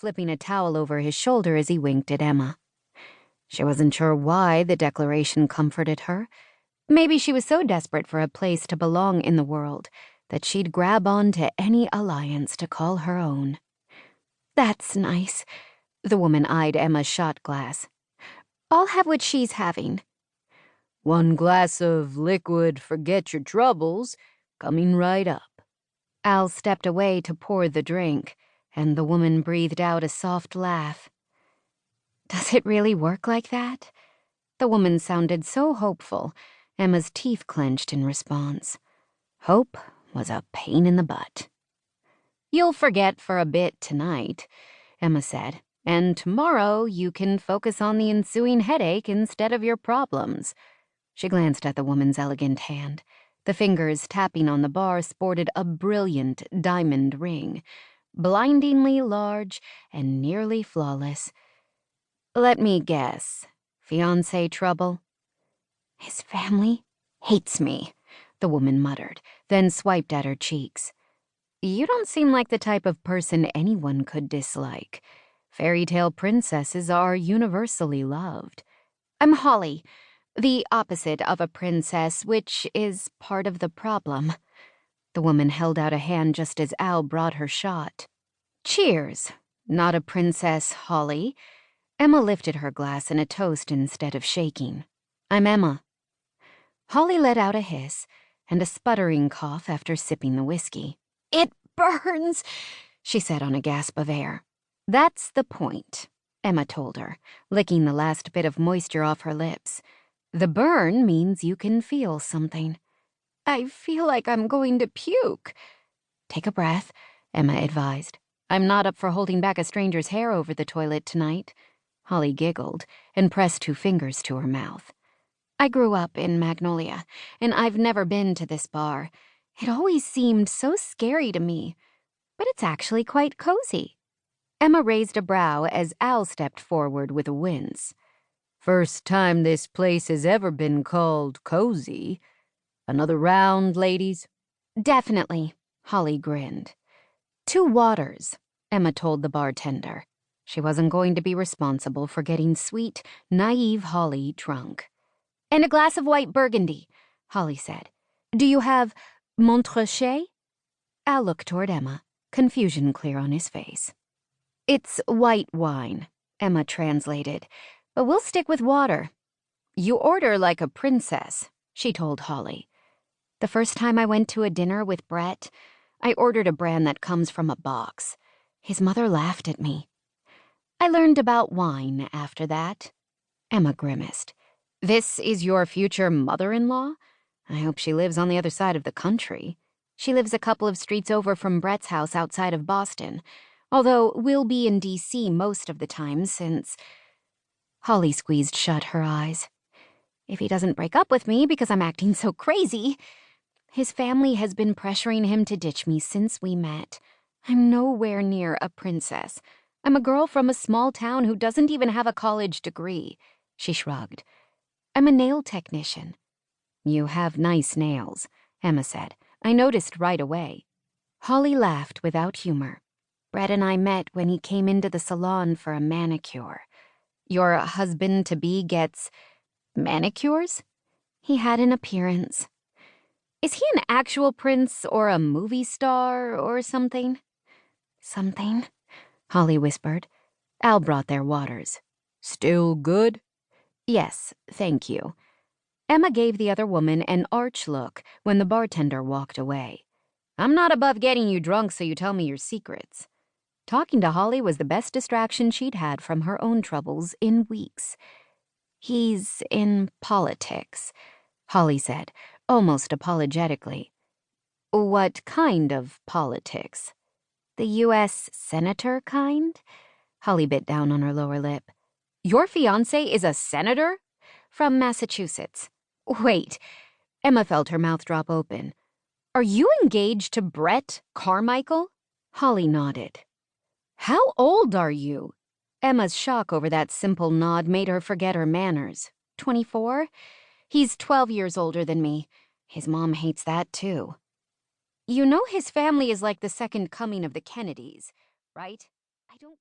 flipping a towel over his shoulder as he winked at Emma. She wasn't sure why the declaration comforted her. Maybe she was so desperate for a place to belong in the world that she'd grab on to any alliance to call her own. "That's nice." The woman eyed Emma's shot glass. "I'll have what she's having." "1 glass of liquid forget your troubles, coming right up." Al stepped away to pour the drink, and the woman breathed out a soft laugh. "Does it really work like that?" The woman sounded so hopeful, Emma's teeth clenched in response. Hope was a pain in the butt. "You'll forget for a bit tonight," Emma said, "and tomorrow you can focus on the ensuing headache instead of your problems." She glanced at the woman's elegant hand. The fingers tapping on the bar sported a brilliant diamond ring, blindingly large and nearly flawless. "Let me guess. Fiancé trouble?" "His family hates me," the woman muttered, then swiped at her cheeks. "You don't seem like the type of person anyone could dislike. Fairy tale princesses are universally loved." "I'm Holly, the opposite of a princess, which is part of the problem." The woman held out a hand just as Al brought her shot. "Cheers, not a princess, Holly." Emma lifted her glass in a toast instead of shaking. "I'm Emma." Holly let out a hiss and a sputtering cough after sipping the whiskey. "It burns," she said on a gasp of air. "That's the point," Emma told her, licking the last bit of moisture off her lips. "The burn means you can feel something." "I feel like I'm going to puke." "Take a breath," Emma advised. "I'm not up for holding back a stranger's hair over the toilet tonight." Holly giggled and pressed 2 fingers to her mouth. "I grew up in Magnolia, and I've never been to this bar. It always seemed so scary to me, but it's actually quite cozy." Emma raised a brow as Al stepped forward with a wince. "First time this place has ever been called cozy. Another round, ladies?" "Definitely," Holly grinned. 2 waters, Emma told the bartender. She wasn't going to be responsible for getting sweet, naive Holly drunk. "And a glass of white burgundy," Holly said. "Do you have Montrachet?" Al looked toward Emma, confusion clear on his face. "It's white wine," Emma translated, "but we'll stick with water." "You order like a princess," she told Holly. "The first time I went to a dinner with Brett, I ordered a brand that comes from a box. His mother laughed at me. I learned about wine after that." Emma grimaced. "This is your future mother-in-law? I hope she lives on the other side of the country. She lives a couple of streets over from Brett's house outside of Boston, although we'll be in D.C. most of the time since—" Holly squeezed shut her eyes. "If he doesn't break up with me because I'm acting so crazy. His family has been pressuring him to ditch me since we met. I'm nowhere near a princess. I'm a girl from a small town who doesn't even have a college degree." She shrugged. "I'm a nail technician." "You have nice nails," Emma said. "I noticed right away." Holly laughed without humor. "Brett and I met when he came into the salon for a manicure." "Your husband-to-be gets manicures?" "He had an appearance." "Is he an actual prince or a movie star or something?" "Something," Holly whispered. Al brought their waters. "Still good?" "Yes, thank you." Emma gave the other woman an arch look when the bartender walked away. "I'm not above getting you drunk so you tell me your secrets." Talking to Holly was the best distraction she'd had from her own troubles in weeks. "He's in politics," Holly said, almost apologetically. "What kind of politics?" "The U.S. senator kind?" Holly bit down on her lower lip. "Your fiancé is a senator?" "From Massachusetts." "Wait." Emma felt her mouth drop open. "Are you engaged to Brett Carmichael?" Holly nodded. "How old are you?" Emma's shock over that simple nod made her forget her manners. 24? He's 12 years older than me. His mom hates that, too. "You know his family is like the second coming of the Kennedys, right?" "I don't